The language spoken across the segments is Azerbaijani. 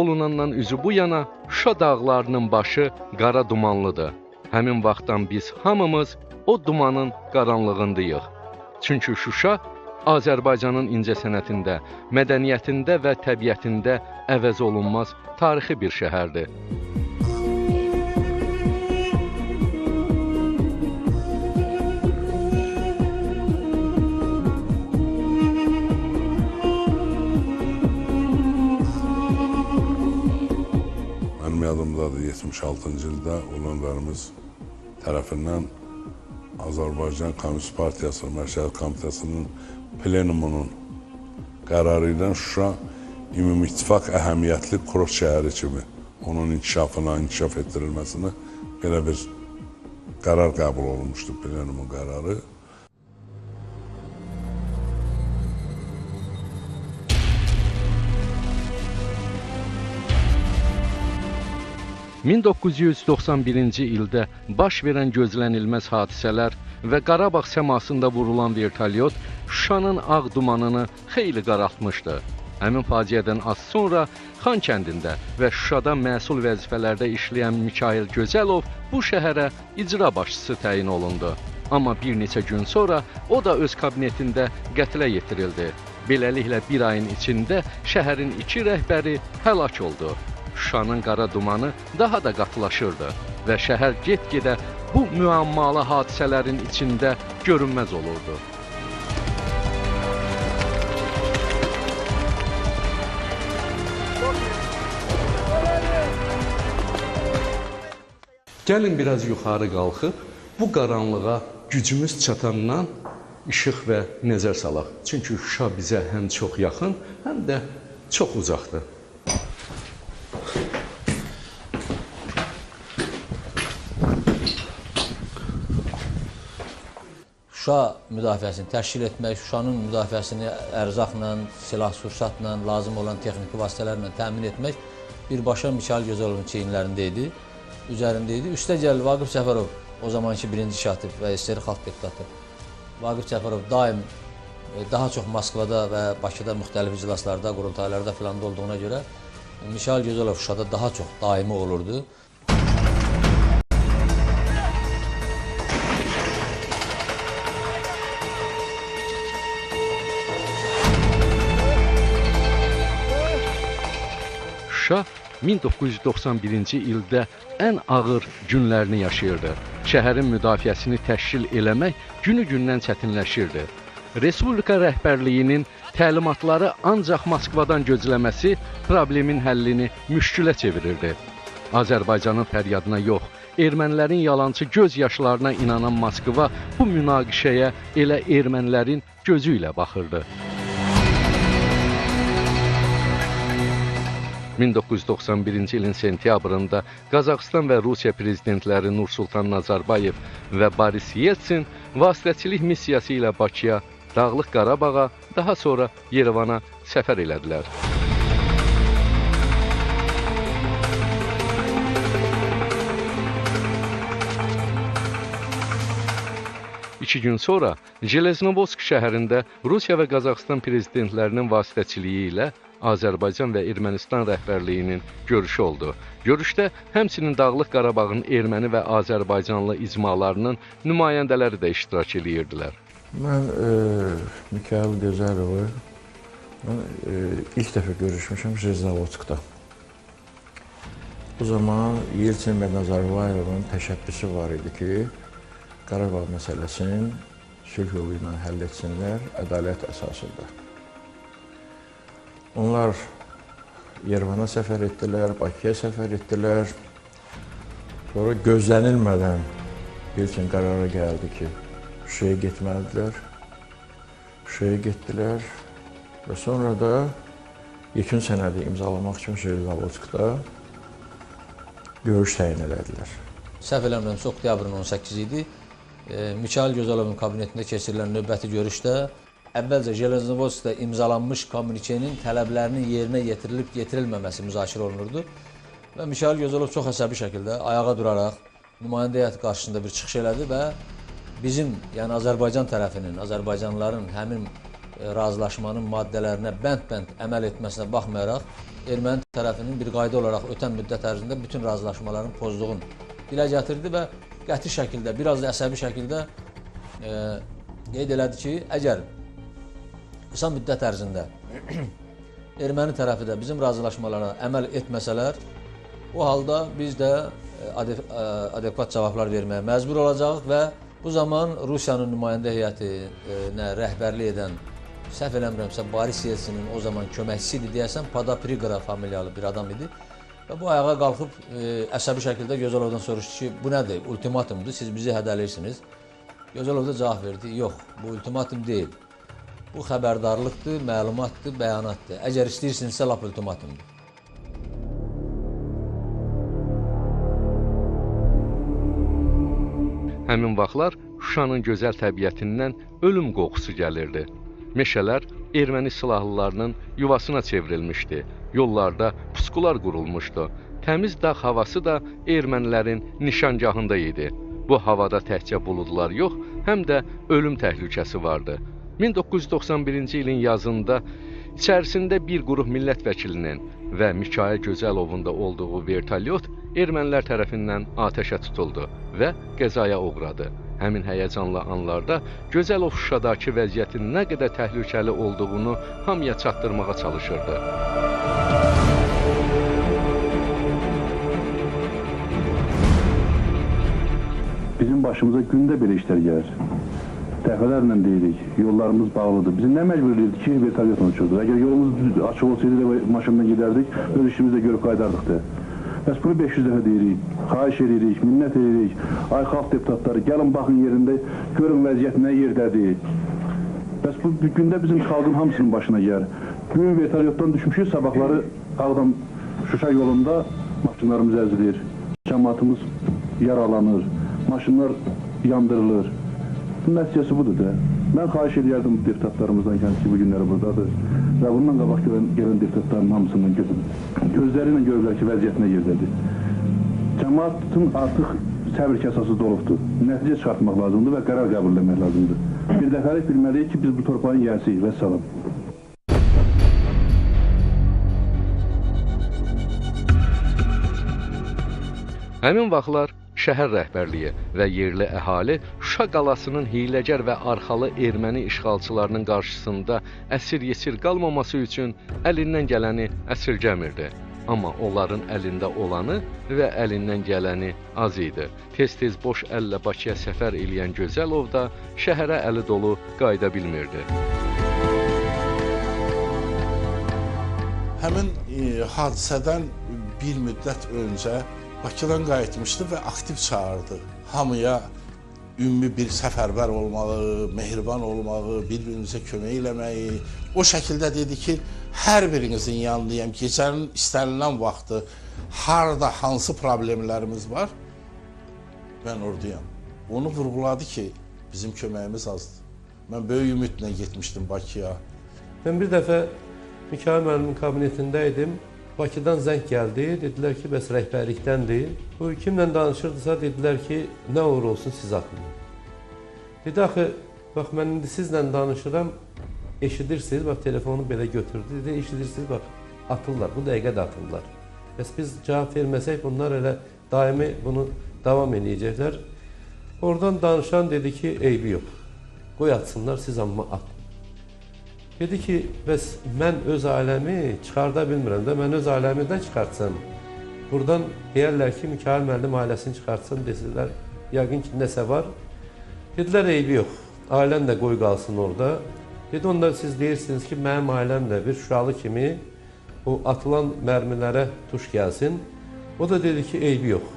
olunandan üzü bu yana Şuşa dağlarının başı qara dumanlıdır. Həmin vaxtdan biz hamımız o dumanın qaranlığındayıq. Çünki Şuşa Azərbaycanın incəsənətində, mədəniyyətində və təbiətində əvəz olunmaz tarixi bir şəhərdir. Mənim yadımdadır, 76-cı ildə olanlarımız tərəfindən Azərbaycan Komünist Partiyası Mərkəzi Komitəsinin plenumunun qərarı ilə Şuşa ümumİttifaq əhəmiyyətli kurort şəhəri kimi onun inkişaf etdirilməsinə belə bir qərar qəbul olunmuşdur, plenumun qərarı. ...1991-ci ildə baş verən gözlənilməz hadisələr və Qarabağ səmasında vurulan vertolyot Şuşanın ağ dumanını xeyli qaraltmışdı. Həmin faciədən az sonra Xankəndində və Şuşada məsul vəzifələrdə işləyən Mikayıl Gözəlov bu şəhərə icra başçısı təyin olundu. Amma bir neçə gün sonra o da öz kabinetində qətlə yetirildi. Beləliklə bir ayın içində şəhərin 2 rəhbəri həlak oldu. Şuşanın qara dumanı daha da qatılaşırdı və şəhər get-gedə bu müəmmalı hadisələrin içində görünməz olurdu. Gəlin biraz yuxarı qalxıb, bu qaranlığa gücümüz çatandan işıq və nəzər salaq. Çünki Şuşa bizə həm çox yaxın, həm də çox uzaqdır. Şuşa müdafiəsini təşkil etmək, Şuşanın müdafiəsini ərzaqla, silah-sursatla, lazım olan texniki vasitələrlə təmin etmək birbaşa Mikayıl Gözəlovun çiyinlərində idi, üzərində idi. Üstəgəl Vaqif Cəfərov, o zamanki birinci katib və SSR Xalq deputatı Vaqif Cəfərov daim daha çox Moskvada və Bakıda müxtəlif iclaslarda, qurultaylarda filan olduğuna görə Mikayıl Gözəlov Şuşada daha çox daimi olurdu. Şuşa 1991-ci ildə ən ağır günlərini yaşayırdı. Şəhərin müdafiəsini təşkil eləmək günü-gündən çətinləşirdi. Respublika rəhbərliyinin təlimatları ancaq Moskvadan gözləməsi problemin həllini müşkülə çevirirdi. Azərbaycanın fəryadına yox, ermənilərin yalançı göz yaşlarına inanan Moskva bu münaqişəyə elə ermənilərin gözü ilə baxırdı. 1991-ci ilin sentyabrında Qazaxıstan və Rusiya prezidentləri Nursultan Nazarbayev və Boris Yeltsin vasitəçilik missiyası ilə Bakıya, Dağlıq Qarabağa, daha sonra Yerevana səfər elədilər. İki gün sonra Jeleznovodsk şəhərində Rusiya və Qazaxıstan prezidentlərinin vasitəçiliyi ilə Azərbaycan və Ermənistan rəhbərliyinin görüşü oldu. Görüşdə həmçinin Dağlıq Qarabağın erməni və Azərbaycanlı icmalarının nümayəndələri də iştirak edirdilər. Mən Mikayıl Gözəlovu ilk dəfə görüşmüşəm Jeleznovodskda. O zaman Yeltsin və Nazarbayevin təşəbbüsü var idi ki, Qarabağ məsələsini sülh yolu ilə həll etsinlər, ədalət əsasında. Onlar Yerevana səfər etdilər, Bakıya səfər etdilər. Sonra gözlənilmədən Yeltsin qərara gəldi ki, Şuşaya getməlidirlər. Şuşaya getdilər və sonra da yekun sənədi imzalamaq üçün Jeleznovodskda görüş təyin elədilər. Səhv eləmirəmsə, oktyabrın 18 idi. Mikayıl Gözəlovun kabinetində keçirilən növbəti görüşdə əvvəlcə Jeleznovodskda imzalanmış kommunikenin tələblərinin yerinə yetirilməməsi müzakirə olunurdu. Və Mikayıl Gözəlov çox əsəbi şəkildə ayağa duraraq nümayəndə heyəti qarşısında bir çıxış elədi və bizim, yəni Azərbaycan tərəfinin, Azərbaycanlıların həmin razılaşmanın maddələrinə bənd-bənd əməl etməsinə baxmayaraq, erməni tərəfinin bir qayda olaraq ötən müddət ərzində bütün razılaşmaların pozduğunu dilə gətirdi və qəti şəkildə, biraz da əsəbi şəkildə qeyd elədi ki, əgər qısa müddət ərzində erməni tərəfi də bizim razılaşmalara əməl etməsələr, o halda biz də adekvat cavablar verməyə məcbur olacağıq və bu zaman Rusiyanın nümayəndə heyətinə rəhbərlik edən, səhv eləmirəmsə, Boris Yeltsinin o zaman köməkçisi idi deyəsən, Pada Prigora familiyalı bir adam idi. Və bu ayağa qalxıb əsəbi şəkildə Gözalovdan soruşdu ki, bu nədir? Ultimatumdur, siz bizi hədələyirsiniz. Gözəlov da cavab verdi, yox, bu ultimatum deyil. Bu xəbərdarlıqdır, məlumatdır, bəyanatdır. Əgər istəyirsinizsə, lap ultimatumdur. Həmin vaxtlar Şuşanın gözəl təbiətindən ölüm qoxusu gəlirdi. Meşələr erməni silahlılarının yuvasına çevrilmişdi. Yollarda puskular qurulmuşdu. Təmiz dağ havası da ermənilərin nişangahında idi. Bu havada təkcə buludlar yox, həm də ölüm təhlükəsi vardı. 1991-ci ilin yazında içərisində bir qrup millət vəkilinin və Mikayıl Gözəlovun da olduğu vertolyot ermənilər tərəfindən atəşə tutuldu və qəzaya uğradı. Həmin həyəcanlı anlarda Gözəlov Şuşadakı vəziyyətin nə qədər təhlükəli olduğunu hamıya çatdırmağa çalışırdı. Bizim başımıza gündə belə işlər gəlir. Dəfələrlə deyirik, yollarımız bağlıdır. Bizi nə məcbur edirdi ki, vertolyotla uçurdu. Əgər yolumuz açıq olsaydı da maşından gedərdik, öz işimizi də görüb qaydardık da. Bəs bunu 500 dəfə deyirik, xahiş edirik, minnət edirik. Ay xalq deputatları, gəlin baxın yerində, görün vəziyyət nə yerdədir. Bəs bu gündə bizim xalqın hamısının başına gəlir. Bugün vertolyotdan düşmüşük, sabahları Ağdam Şuşa yolunda maşınlarımız əzilir, cəmaatımız yaralanır, maşınlar yandırılır. Bunun nəticəsi budur da. Mən xahiş edərdim deputatlarımızdan ki, bu günləri buradadır. Və bundan qabaq gələn deputatların hamısından gözləri ilə görürlər ki, vəziyyət nə yerdədir. Cəmaatın artıq səbir kasası dolubdur. Nəticə çıxartmaq lazımdır və qərar qəbul etmək lazımdır. Bir dəfəlik bilməliyik ki, biz bu torpağın yiyəsiyik. Vəssalam. Həmin vaxtlar şəhər rəhbərliyi və yerli əhali Şuşa qalasının hiyləgər və arxalı erməni işğalçılarının qarşısında əsir-yesir qalmaması üçün əlindən gələni əsirgəmirdi. Amma onların əlində olanı və əlindən gələni az idi. Tez-tez boş əllə Bakıya səfər eləyən Gözəlov da şəhərə əli dolu qayıda bilmirdi. Həmin hadisədən bir müddət öncə Bakıdan qayıtmışdı və aktiv çağırdı. Hamıya ümumi bir səfərbər olmağı, mehriban olmağı, bir-birinizə kömək eləməyi. O şəkildə dedi ki, hər birinizin yanındayım. Gecənin istənilən vaxtı harada, hansı problemlərimiz var, mən oradayam. Onu vurğuladı ki, bizim köməyimiz azdır. Mən böyük ümidlə getmişdim Bakıya. Mən bir dəfə Mikayıl müəllimin kabinetindəydim. Bakıdan zəng gəldi, dedilər ki, bəs rəhbərlikdəndir. Bu kimlə danışırdısa, dedilər ki, nə olur olsun siz atın. Dedi, axı, bax, mən indi sizlə danışıram, eşidirsiniz, bax, telefonu belə götürdü, dedi, eşidirsiniz, bax, atırlar, bu dəqiqə də atırlar. Bəs biz cavab verməsək, bunlar elə daimi bunu davam edəcəklər. Oradan danışan dedi ki, eybi yox, qoy atsınlar, siz amma atın. Dedi ki, bəs mən öz ailəmi çıxarda bilmirəm də, mən öz ailəmdən çıxartsam. Buradan deyərlər ki, Mikayıl müəllim ailəsini çıxartsın, desələr, yəqin ki, nəsə var. Dedilər, eybi yox, ailən də qoy qalsın orada. Dedi, onda siz deyirsiniz ki, mənim ailəm də bir Şuşalı kimi o atılan mərmilərə tuş gəlsin. O da dedi ki, eybi yox.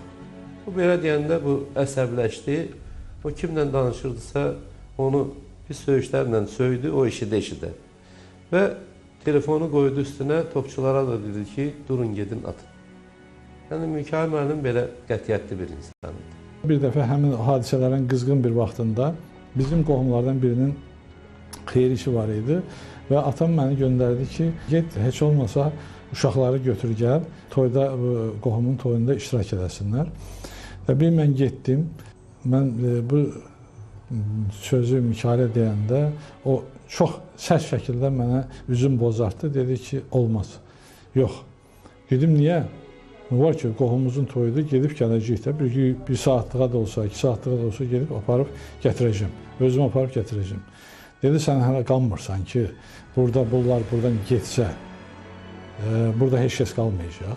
Bu belə deyəndə bu əsəbləşdi. O kimlə danışırdısa, onu pis söyüşlərlə söydü, o işi eşidə. Və telefonu qoydu üstünə, topçulara da dedi ki, durun gedin atın. Yəni, Mikayıl müəllim belə qətiyyətli bir insandır. Bir dəfə həmin hadisələrin qızğın bir vaxtında bizim qohumlardan birinin xeyir işi var idi və atam məni göndərdi ki, get, heç olmasa uşaqları götür gəl, toyda, qohumun toyunda iştirak edəsinlər. Və bir mən getdim, mən bu sözü Mikail'e deyəndə o çox sərt şəkildə mənə üzüm bozartdı. Dedi ki, olmaz. Yox. Dedim, niyə? Var ki, qohumumuzun toyudur, gedib gələcəyik də. Bir saatlığa da olsa, 2 saatlığa da olsa gedib aparıb gətirəcəm. Özüm aparıb gətirəcəm. Dedi, sən hələ qanmırsan ki, bunlar buradan getsə, burada heç kəs qalmayacaq.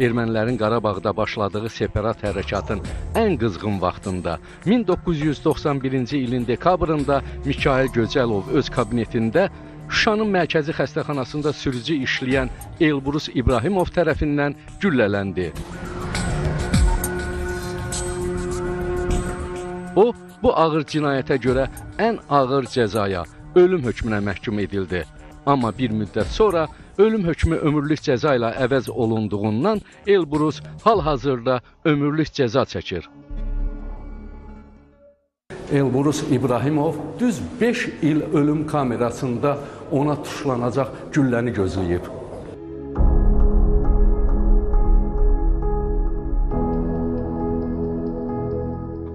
Ermənilərin Qarabağda başladığı separat hərəkatın ən qızğın vaxtında 1991-ci ilin dekabrında Mikail Göcəlov öz kabinetində Şuşanın mərkəzi xəstəxanasında sürücü işləyən Elbrus İbrahimov tərəfindən güllələndi. O, bu ağır cinayətə görə ən ağır cəzaya, ölüm hökmünə məhkum edildi. Amma bir müddət sonra ölüm hökmü ömürlük cəza ilə əvəz olunduğundan Elbrus hal-hazırda ömürlük cəza çəkir. Elbrus İbrahimov düz 5 il ölüm kamerasında ona tuşlanacaq gülləni gözləyib.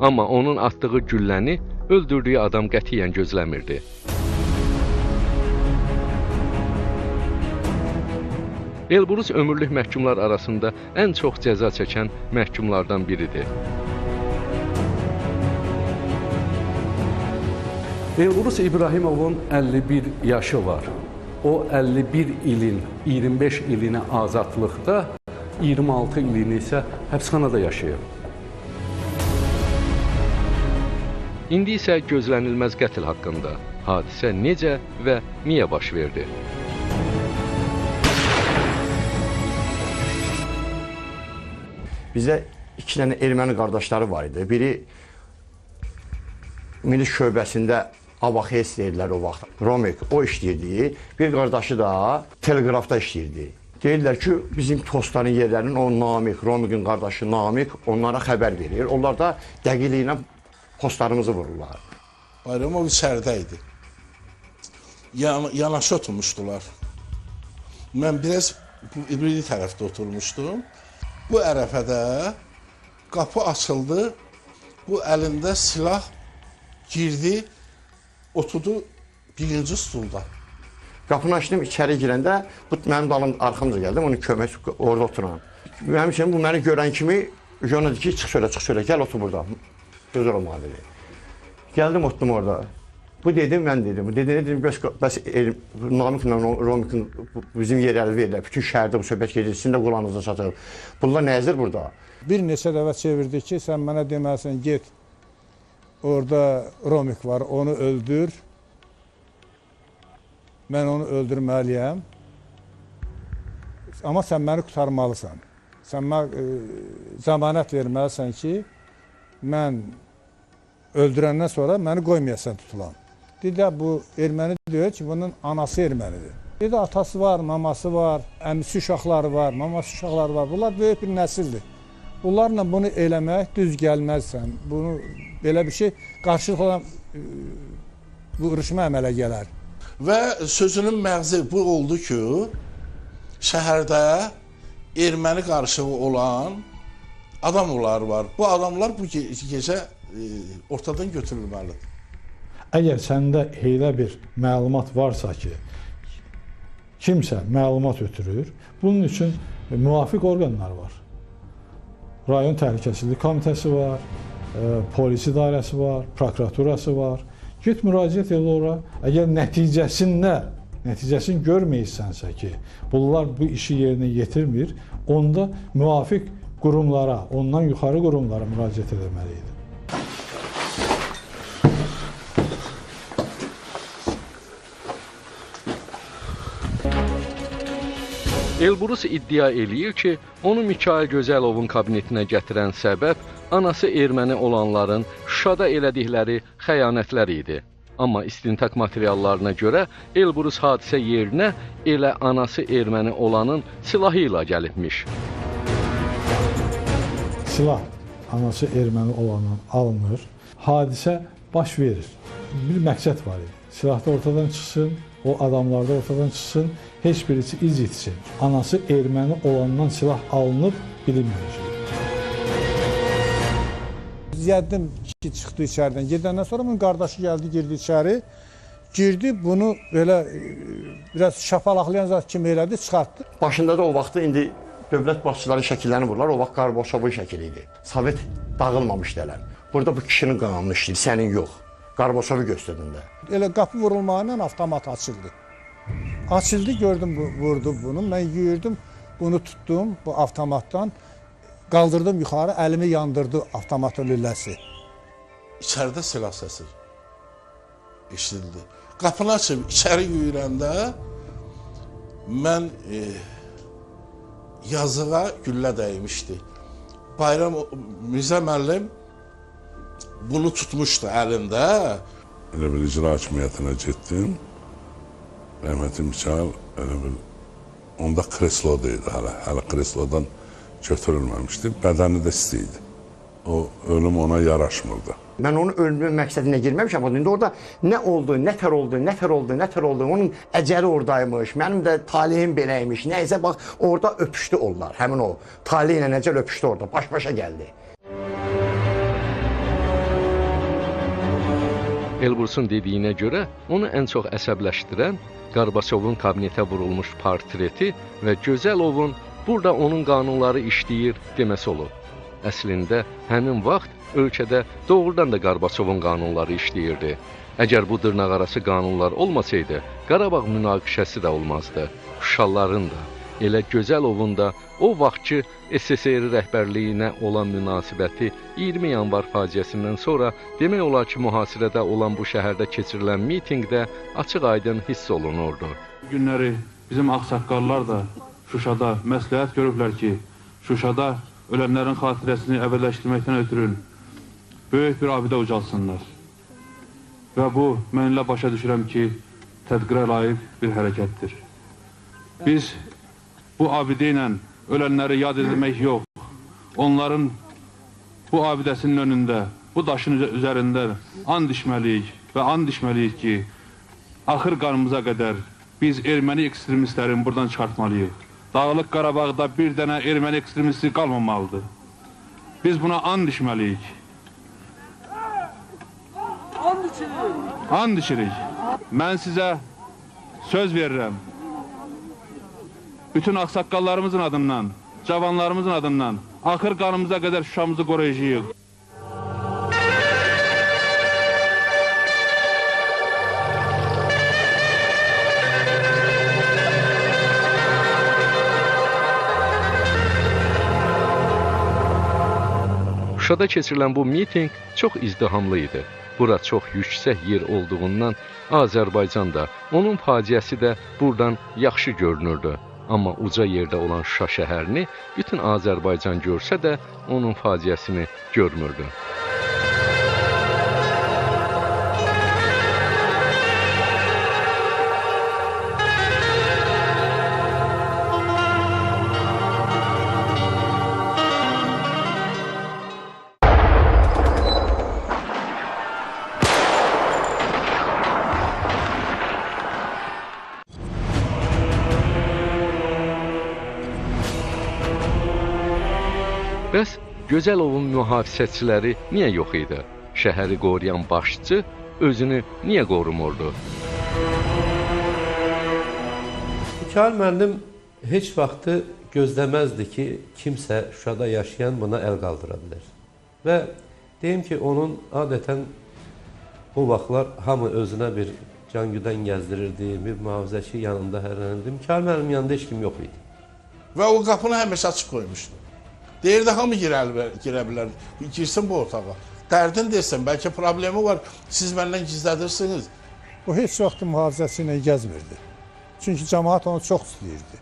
Amma onun atdığı gülləni öldürdüyü adam qətiyyən gözləmirdi. Elbrus ömürlük məhkumlar arasında ən çox cəza çəkən məhkumlardan biridir. Elbrus İbrahimovun 51 yaşı var. O 51 ilin 25 ilini azadlıqda, 26 ilini isə həbsxanada yaşayır. İndi isə gözlənilməz qətl haqqında hadisə necə və niyə baş verdi? Bizdə 2 dənə erməni qardaşları var idi. Biri milis şöbəsində Abaxes deyirlər o vaxt. Romik o işləyirdi. Bir qardaşı da teleqrafda işləyirdi. Deyirlər ki, bizim tostların yerlərinin o Namik, Romikin qardaşı Namik onlara xəbər verir. Onlar da dəqiqliklə postlarımızı vururlar. Bayramov içəridə idi. Yanaşı oturmuşdular. Mən biraz bir tərəfdə oturmuşdum. Bu ərəfədə qapı açıldı. Bu əlində silah girdi, oturdu birinci stulda. Qapını açdım, içəri girəndə bu mənim dalım arxamca gəldim, onun kömək orada oturan. Mənim üçün bu məni görən kimi ona dedi ki, çıx şöyle, gəl otur burada. Gözəl olmalı dedi. Gəldim, oturdum orada. Bu dedim, mən dedim. Bu dedim, bəs Namiklə Romikin bizim yerləri verirlər. Bütün şəhərdə bu söhbət gedir, sizin də qulağınıza çatır. Bunlar nəzir burada? Bir neçə dəfə çevirdi ki, sən mənə deməlisən, get. Orada Romik var, onu öldür. Mən onu öldürməliyəm. Amma sən məni qurtarmalısan. Sən mənə zəmanət verməlisən ki, mən öldürəndən sonra məni qoymayasan tutulan. Dedi, bu erməni deyir ki, bunun anası ermənidir. Dedi, atası var, maması var, əmisi uşaqları var, maması uşaqları var. Bunlar böyük bir nəsildir. Bunlarla bunu eləmək düz gəlməzsən. Bunu belə bir şey qarşılıq olan vuruşma əmələ gələr. Və sözünün məğzi bu oldu ki, şəhərdə erməni qarşılığı olan adamlar var. Bu adamlar bu gecə ortadan götürülməlidir. Əgər səndə elə bir məlumat varsa ki, kimsə məlumat ötürür, bunun üçün müvafiq orqanlar var. Rayon Təhlükəsizlik Komitəsi var, polis idarəsi var, prokuraturası var. Get müraciət elə ora. Əgər nəticəsini görməyirsənsə ki, bunlar bu işi yerinə yetirmir, onda müvafiq qurumlara, ondan yuxarı qurumlara müraciət etməliydi. Elbrus iddia eləyir ki, onu Mikail Göcəlovun kabinetinə gətirən səbəb anası erməni olanların Şuşada elədikləri xəyanətlər idi. Amma istintaq materiallarına görə Elbrus hadisə yerinə elə anası erməni olanın silahı ilə gəlibmiş. Silah anası erməni olanın alınır, hadisə baş verir. Bir məqsəd var idi. Silah da ortadan çıxsın, o adamlarda ortadan çıxsın, heç birisi iz itsin. Anası erməni olandan silah alınıb bilinməyəcək. Ziyəddin ki, çıxdı içəridən. Gedəndən sonra bunun qardaşı gəldi, girdi içəri. Girdi, bunu belə biraz şapalaqlayan zat kimi elədi, çıxartdı. Başında da o vaxtı indi dövlət başçıları şəkillərini vururlar. O vaxt Qarbaçovun şəkili idi. Sovet dağılmamışdı elə. Burada bu kişinin qanunu işləyir, sənin yox. Qarbaçovu göstərdində. Elə qapı vurulmağıyla avtomat açıldı. Açıldı, gördüm vurdu bunu. Mən yüyürdüm, bunu tutdum bu avtomatdan. Qaldırdım yuxarı, əlimi yandırdı avtomatın lüləsi. İçəridə silah səsi eşidildi. Qapını açıb içəri yüyürəndə mən yazığa güllə dəymişdi. Bayram Mirzə müəllim bunu tutmuşdu əlində. Elə bir icra hakimiyyətinə getdim. Rəhmətli Mikayıl elə bir onda kreslodaydı hələ kreslodan götürülməmişdi. Bədəni də istəyirdi. O ölüm ona yaraşmırdı. Mən onun ölümün məqsədinə girməmişəm. İndi orada nə oldu, nətər oldu. Onun əcəli oradaymış, mənim də talihim beləymiş. Nəysə bax, orada öpüşdü onlar. Həmin o talih ilə əcəl öpüşdü orada, baş-başa gəldi. Elbursun dediyinə görə onu ən çox əsəbləşdirən Qarbaçovun kabinetə vurulmuş portreti və Gözəlovun burada onun qanunları işləyir deməsi olub. Əslində, həmin vaxt ölkədə doğrudan da Qarbaçovun qanunları işləyirdi. Əgər bu dırnaqarası qanunlar olmasaydı, Qarabağ münaqişəsi də olmazdı. Şuşalıların da, elə Gözəlovun da o vaxtki SSR rəhbərliyinə olan münasibəti 20 yanvar faciəsindən sonra demək olar ki, mühasirədə olan bu şəhərdə keçirilən mitinqdə açıq-aydın hiss olunurdu. Günləri bizim ağsaqqallar da Şuşada məsləhət görüblər ki, Şuşada ölənlərin xatirəsini əvvəlləşdirməkdən ötürü böyük bir abidə ucalsınlar. Və bu, mənlə başa düşürəm ki, tədqirə layiq bir hərəkətdir. Biz bu abidə ilə ölənləri yad edilmək yox, onların bu abidəsinin önündə, bu daşın üzərində and içməliyik və and içməliyik ki, axır qanımıza qədər biz erməni ekstremistlərini buradan çıxartmalıyıq. Dağlıq Qarabağda bir dənə erməni ekstremisti qalmamalıdır. Biz buna and içməliyik. And içirik. Mən sizə söz verirəm. Bütün ağsaqqallarımızın adından, cavanlarımızın adından axır qanımıza qədər Şuşamızı qoruyacağıq. Şuşada keçirilən bu mitinq çox izdihamlı idi. Bura çox yüksək yer olduğundan Azərbaycan da, onun faciəsi də buradan yaxşı görünürdü. Amma uca yerdə olan Şuşa şəhərini bütün Azərbaycan görsə də onun faciəsini görmürdü. Bəs Gözəlovun mühafizəçiləri niyə yox idi? Şəhəri qoruyan başçı özünü niyə qorumurdu? Mikayıl müəllim heç vaxtı gözləməzdi ki, kimsə Şuşada yaşayan buna əl qaldıra bilər. Və deyim ki, onun adətən o vaxtlar hamı özünə bir can-güdən gəzdirirdi, bir mühafizəçi yanında hərlənirdi. Mikayıl müəllim yanında heç kim yox idi. Və o qapını həmişə açıq qoymuşdu. Deyirdi, hamı girə bilər, girsin bu otağa. Dərdin desin, bəlkə problemi var, siz məndən gizlədirsiniz. O heç vaxt mühafizəsi ilə gəzmirdi. Çünki cəmaət onu çox istəyirdi.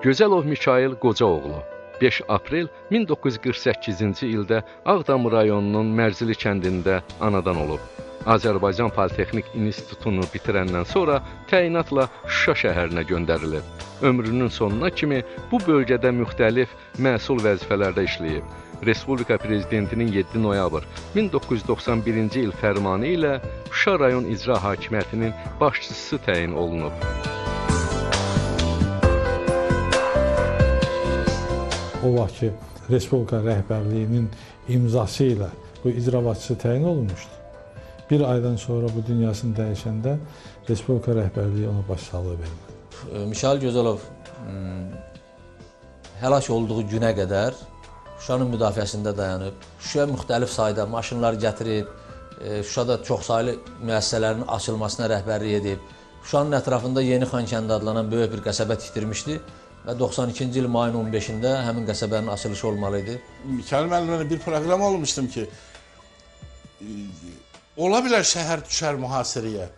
Gözəlov Mikayıl Qocaoğlu 5 aprel 1948-ci ildə Ağdam rayonunun Mərzili kəndində anadan olub. Azərbaycan Politexnik İnstitutunu bitirəndən sonra təyinatla Şuşa şəhərinə göndərilib. Ömrünün sonuna kimi bu bölgədə müxtəlif məsul vəzifələrdə işləyib. Respublika Prezidentinin 7 noyabr 1991-ci il fərmanı ilə Şuşa rayon icra hakimiyyətinin başçısı təyin olunub. O vaxt ki, Respublika rəhbərliyinin imzası ilə bu icra başçısı təyin olunmuşdu. Bir aydan sonra bu dünyasını dəyişəndə Respublika rəhbərliyi ona başsağlığı vermədi. Mixail Gözəlov həlak olduğu günə qədər Şuşanın müdafiəsində dayanıb, Şuşaya müxtəlif sayda maşınlar gətirib, Şuşada çoxsaylı müəssisələrin açılmasına rəhbərlik edib, Şuşanın ətrafında Yeni Xankəndi adlanan böyük bir qəsəbə tikdirmişdi və 92-ci il mayın 15-də həmin qəsəbənin açılışı olmalı idi. Mixail müəllimlə bir proqram olmuşdum ki, ola bilər şəhər düşər mühasirəyə.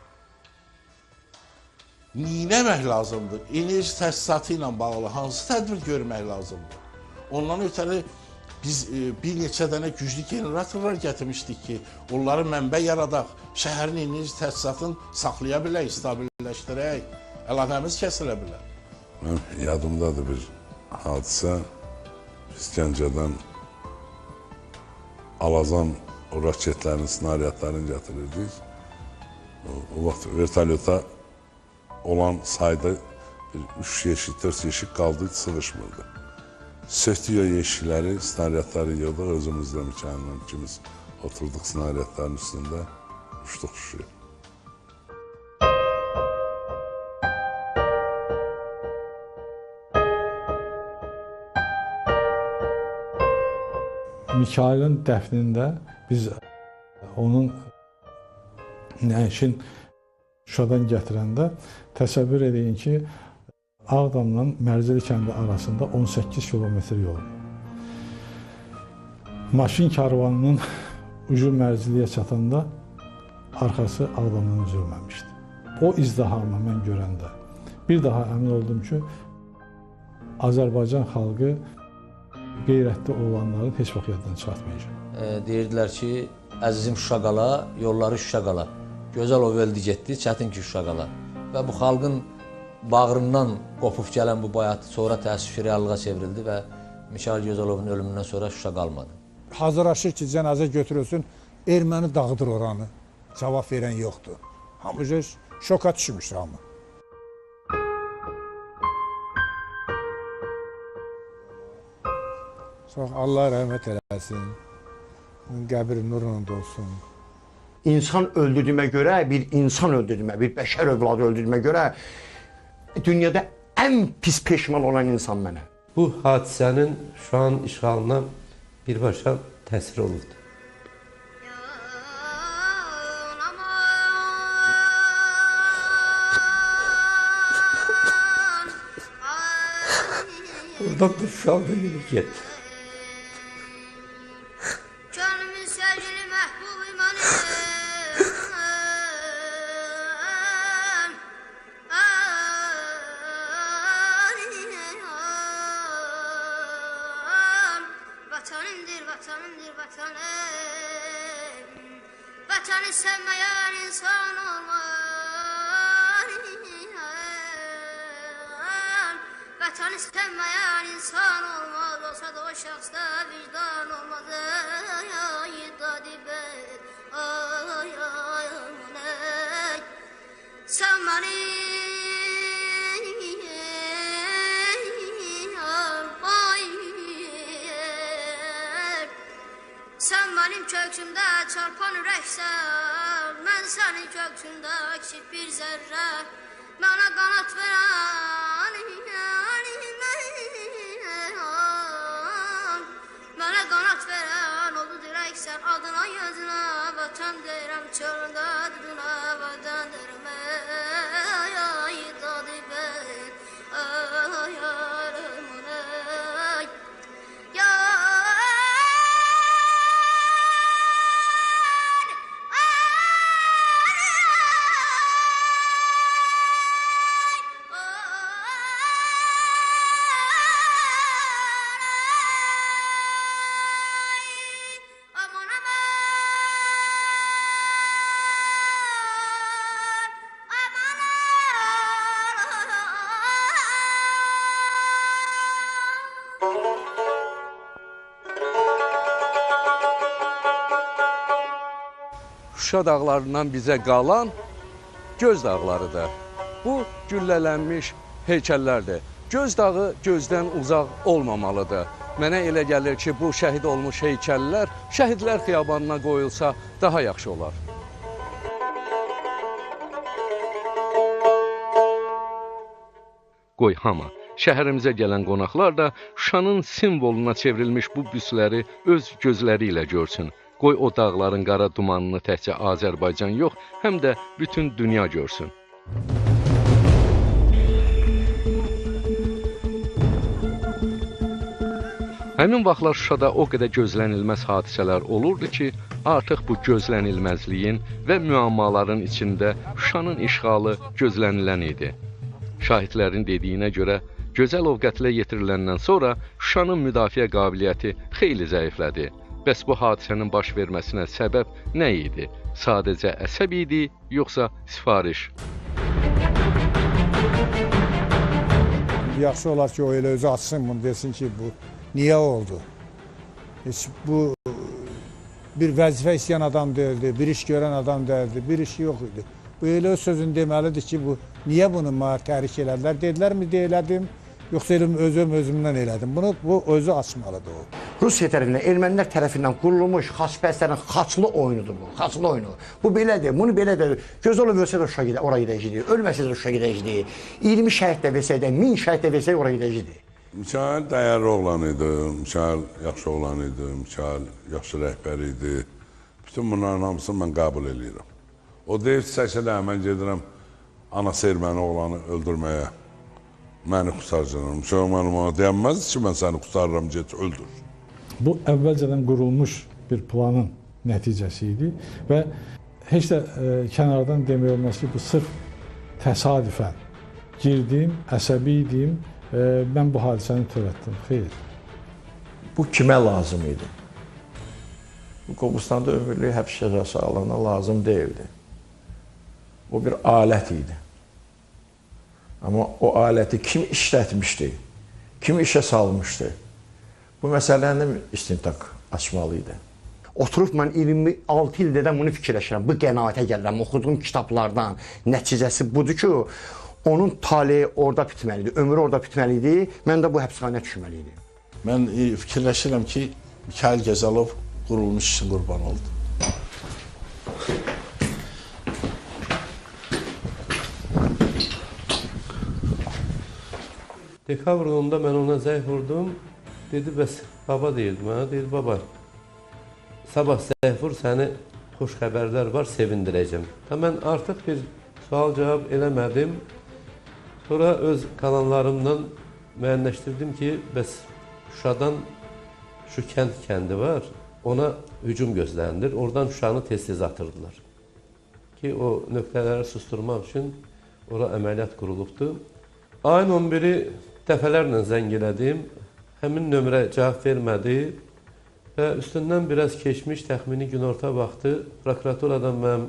Neyləmək lazımdır? Enerji təsisatı ilə bağlı hansı tədbir görmək lazımdır? Ondan ötəri biz bir neçə dənə güclü generatorlar gətirmişdik ki, onları mənbə yaradaq, şəhərin enerji təsisatını saxlaya bilək, stabilləşdirək, əlaqəmiz kəsilə bilər. Mənim yadımdadır bir hadisə, biz Gəncədən Alazan o raketlərin, snaryadlarını gətirirdik. O vaxt vertolyota olan sayda 3 yeşik, 4 yeşik qaldı, sığışmırdı. Sötüyor yeşikləri, snaryadları yiyorduk, özümüzlə mükəmməl ikimiz oturduq snaryadların üstündə, uçduq Şuşaya. Mixailin dəfnində biz onun nəşin Şuşadan gətirəndə təsəvvür edin ki, Ağdamla Mərzili kəndi arasında 18 kilometr yol. Maşın karvanının ucu Mərziliyə çatanda arxası Ağdamdan üzülməmişdi. O izdihamı mən görəndə bir daha əmin oldum ki, Azərbaycan xalqı qeyrətli olanların heç vaxt yaddan çıxartmayacaq. Deyirdilər ki, əzizim Şuşa qala, yolları Şuşa qala. Gözəl o öldü getdi, çətin ki Şuşa qala. Və bu xalqın bağrından qopub gələn bu bayatı sonra təəssüf ki, reallığa çevrildi və Mixail Gözəlovun ölümündən sonra Şuşa qalmadı. Hazırlaşır ki, cənazə götürülsün, erməni dağıdır oranı. Cavab verən yoxdur. Hamı şoka düşmüşdür hamı. Allah rəhmət eləsin, qəbri nurunda olsun. İnsan öldürdüyümə görə, bir insan öldürdüyümə, bir bəşər övladı öldürdüyümə görə dünyada ən pis peşman olan insan mənəm. Bu hadisənin şu an işğalına birbaşa təsir olubdur. Buradan da şu anda yeni getdi. Vatanı sevmeyen insan olmaz. Vatanı sevmeyen insan olmaz. Olsa da o şahsta vicdan olmaz. Ay dadibet, ay aman ey. Sen beni sen benim köksümde çarpan yüreksen, ben senin köksünde eksik bir zerre. Bana kanat veren, bana kanat veren oldu direksen. Adına yüzüne vatan derim, çölünde duduna vatan derim. Ay dadı ben, ay yarım ey. Şuşa dağlarından bizə qalan Göz dağlarıdır. Bu güllələnmiş heykəllərdir. Göz dağı gözdən uzaq olmamalıdır. Mənə elə gəlir ki, bu şəhid olmuş heykəllər şəhidlər xiyabanına qoyulsa daha yaxşı olar. Qoy hamı, şəhərimizə gələn qonaqlar da Şuşanın simvoluna çevrilmiş bu büsləri öz gözləri ilə görsün. Qoy o dağların qara dumanını təkcə Azərbaycan yox, həm də bütün dünya görsün. Həmin vaxtlar Şuşada o qədər gözlənilməz hadisələr olurdu ki, artıq bu gözlənilməzliyin və müəmmaların içində Şuşanın işğalı gözlənilən idi. Şahidlərin dediyinə görə, Gözəlov qətlə yetiriləndən sonra Şuşanın müdafiə qabiliyyəti xeyli zəiflədi. Bəs bu hadisənin baş verməsinə səbəb nə idi? Sadəcə əsəb idi, yoxsa sifariş? Yaxşı olar ki, o elə özü açsın bunu, desin ki, bu niyə oldu? Bu bir vəzifə istəyən adam deyildi, bir iş görən adam deyildi, bir işi yox idi. Bu elə öz sözünü deməlidir ki, bu niyə bunu tərik elədilər? Dedilərmi deyilədim, yoxsa özümdən elədim. Bunu bu özü açmalıdır o. Rusiya tərəfindən, ermənilər tərəfindən qurulmuş xaçpərstlərin xaçlı oyunudur bu, xaçlı oyunu. Bu belədir, bunu belədir. Gözəlov ölsə də Şuşa oraya gedəcəkdir, ölməsə də Şuşa gedəcəkdir. 20 şəhid də versəydi, 1000 şəhid də versəydi oraya gedəcəkdir. Mikail dəyərli oğlan idi, Mikail yaxşı oğlan idi, Mikail yaxşı rəhbər idi. Bütün bunların hamısını mən qəbul edirəm. O deyir, səkələ mən gedirəm anası erməni oğlanı öldürməyə, məni qusarcınım. Mikail mənə deyənməzdir ki, mən səni qusarıram, get, öldür. Bu əvvəlcədən qurulmuş bir planın nəticəsi idi və heç də kənardan demək olmaz ki, bu sırf təsadüfən girdim, əsəbi idim, mən bu hadisəni törətdim. Xeyr. Bu kimə lazım idi? Bu Qobustanda ömürlük həbs cəzası alana lazım deyildi. O bir alət idi. Amma o aləti kim işlətmişdi? Kim işə salmışdı? Bu məsələnin istintaq açmalıydı. Oturub mən 26 ildə bunu fikirləşirəm, bu qənaətə gəlirəm, oxuduğum kitablardan nəticəsi budur ki, onun taleyi orada bitməlidir, ömrü orada bitməlidir, mən də bu həbsxanaya düşməliydim. Mən fikirləşirəm ki, Mikail Gözəlov qurulmuş üçün qurban oldu. Dekabrın 10-da mən ona zəng vurdum. Dedi, bəs baba deyildi mənə. Dedi, baba, sabah zəng vur, səni xoş xəbərlər var, sevindirəcəm. Mən artıq bir sual-cavab eləmədim. Sonra öz kanallarımdan müəyyənləşdirdim ki, bəs Şuşadan şu kəndi var, ona hücum gözlənilir. Oradan Şuşanı tez-tez atırdılar. Ki, o nöqtələri susturmaq üçün ora əməliyyat qurulubdur. Ayın 11-i dəfələrlə zəng elədim. Həmin nömrə cavab vermədi və üstündən biraz keçmiş təxmini günorta vaxtı prokuraturadan mənim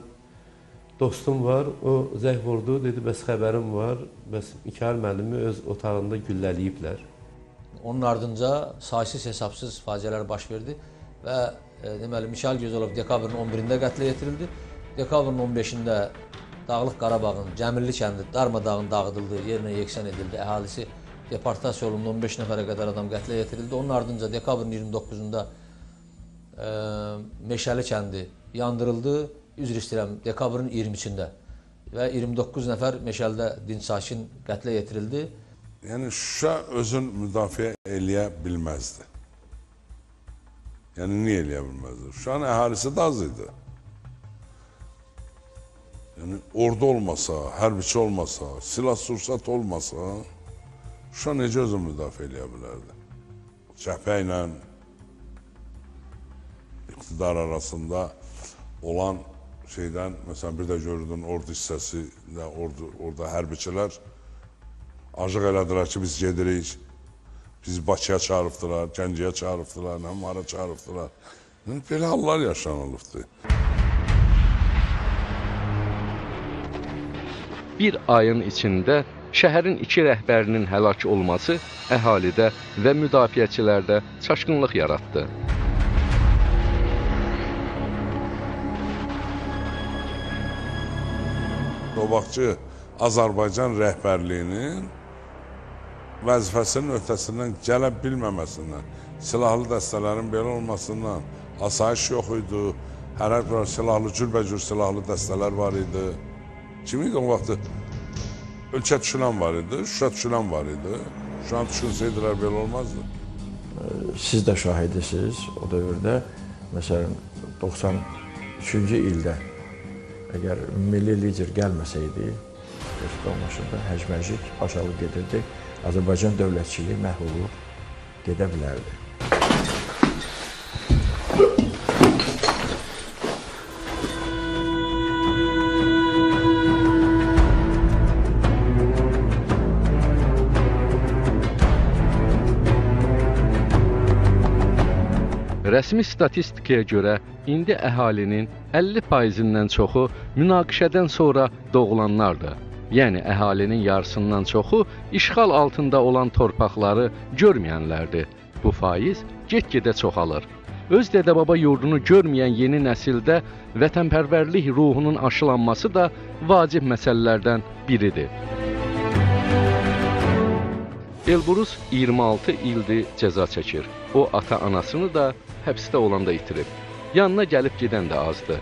dostum var, o zəng vurdu, dedi, bəs xəbərim var, bəs Mikail müəllimi öz otağında gülləliyiblər. Onun ardınca saysız hesabsız faciələr baş verdi və deməli, Mikail Gözəlov dekabrın 11-də qətlə yetirildi. Dekabrın 15-də Dağlıq Qarabağın Cəmilli kəndi darmadağın dağıdıldı, yerinə yeksən edildi, əhalisi deportasiya olundu, 15 nəfərə qədər adam qətlə yetirildi. Onun ardınca dekabrın 29-da Meşəli kəndi yandırıldı, üzr istəyirəm, dekabrın 23-də və 29 nəfər Meşəlidə dinc sakin qətlə yetirildi. Yəni Şuşa özün müdafiə eləyə bilməzdi. Yəni niyə eləyə bilməzdi? Şuşanın əhalisi də az idi. Yəni ordu olmasa, hərbiçi olmasa, silah-sursat olmasa, Şuşa necə özünü müdafiə eləyə bilərdi? Cəbhə ilə iqtidar arasında olan şeydən, məsələn, bir də görürdün ordu hissəsində, orada hərbiçilər acıq elədilər ki, biz gedirik, bizi Bakıya çağırıbdılar, Gəncəyə çağırıbdılar, Nəmara çağırıbdılar. Belə hallar yaşanılıbdır. Bir ayın içində şəhərin 2 rəhbərinin həlak olması əhalidə və müdafiəçilərdə çaşqınlıq yaratdı. o vaxtki Azərbaycan rəhbərliyinin vəzifəsinin öhdəsindən gələ bilməməsindən, silahlı dəstələrin belə olmasından, asayiş yox idi, hər silahlı, cürbəcür silahlı dəstələr var idi. Kim idi o vaxtı? Ölkə düşülən var idi, Şuşa düşülən var idi. Şu an düşünsəydilər belə olmazdı. Siz də şahidisiniz o dövrdə. Məsələn, 93-cü ildə əgər milli lider gəlməsəydi, Qarabağda həcməcik aşağı gedirdi, Azərbaycan dövlətçiliyi məhv olub gedə bilərdi. Rəsmi statistikaya görə indi əhalinin 50%-dən çoxu münaqişədən sonra doğulanlardır. Yəni əhalinin yarısından çoxu işğal altında olan torpaqları görməyənlərdir. Bu faiz get-gedə çoxalır. Öz dədə-baba yurdunu görməyən yeni nəsildə vətənpərvərlik ruhunun aşılanması da vacib məsələlərdən biridir. Elbrus 26 ildir cəza çəkir. O ata-anasını da həbsdə olanda itirib. Yanına gəlib gedən də azdır.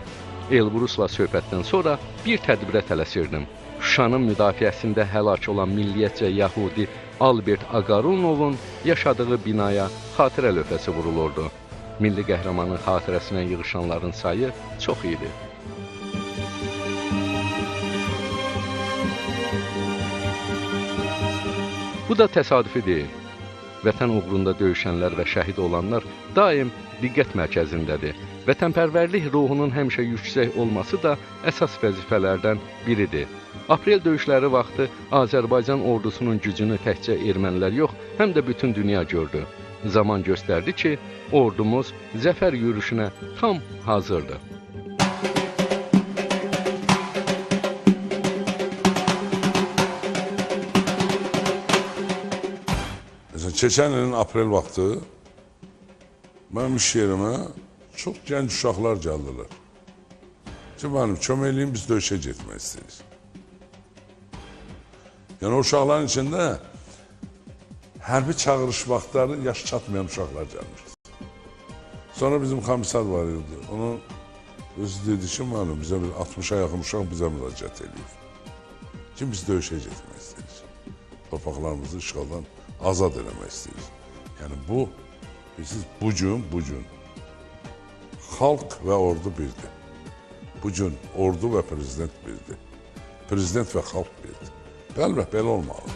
Elbrusla söhbətdən sonra bir tədbirə tələsirdim. Şuşanın müdafiəsində həlak olan milliyyətcə Yəhudi Albert Agarunovun yaşadığı binaya xatirə lövhəsi vurulurdu. Milli qəhrəmanın xatirəsinə yığışanların sayı çox idi. Bu da təsadüfi deyil. Vətən uğrunda döyüşənlər və şəhid olanlar daim diqqət mərkəzindədir. Vətənpərvərlik ruhunun həmişə yüksək olması da əsas vəzifələrdən biridir. Aprel döyüşləri vaxtı Azərbaycan ordusunun gücünü təkcə ermənilər yox, həm də bütün dünya gördü. Zaman göstərdi ki, ordumuz zəfər yürüşünə tam hazırdır. Keçən ilin aprel vaxtı mənim iş yerimə çox gənc uşaqlar gəldilər. Ki, mənim kömək eləyin, biz döyüşə getmək istəyirik. Yəni, o uşaqların içində hərbi çağırış vaxtları yaş çatmayan uşaqlar gəlmişdir. Sonra bizim komissar var idi. Onun özü dedi ki, mənim bizə 60-a yaxın uşaq bizə müraciət edir. Ki, biz döyüşə getmək istəyirik. Torpaqlarımızı işğaldan azad eləmək istəyirik. Yəni, bu, bilirsiniz, bugün xalq və ordu birdir. Bugün ordu və prezident birdir. Prezident və xalq birdir. Əlbəttə, belə olmalı.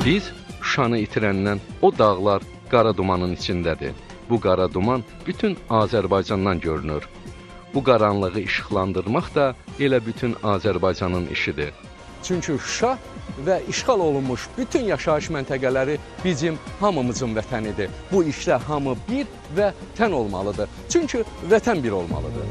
Biz Şuşanı itirəndən o dağlar qara dumanın içindədir. Bu qara duman bütün Azərbaycandan görünür. Bu qaranlığı işıqlandırmaq da elə bütün Azərbaycanın işidir. Çünki Şuşa və işğal olunmuş bütün yaşayış məntəqələri bizim hamımızın vətənidir. Bu işdə hamı bir və tən olmalıdır. Çünki vətən bir olmalıdır.